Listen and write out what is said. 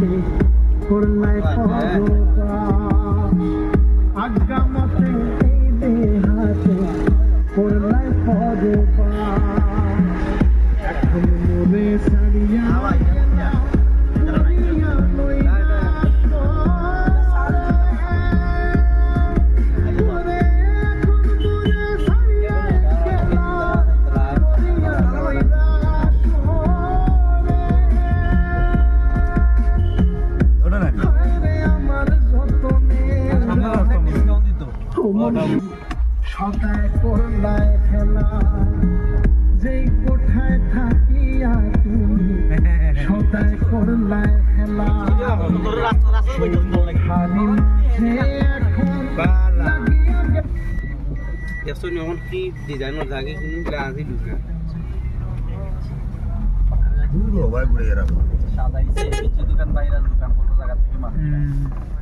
মতে করলাই পরবা আজ্ঞা মতে এই দেহাতে করলাই পরবা এখন মোরে সারিয়া সদায় করলাই খেলা যেই কোঠায় থাকিয়া তুমি সদায় করলাই খেলা খালি সে এখন লাগিয়া এসো নিয়ম কি ডিজাইনের জায়গায় কোনো গ্লাসই ঢুকে দূর ভাই ঘুরে এরা সাদাইছে কিছু দোকান বাইরে দোকান কত জায়গা থেকে মানুষ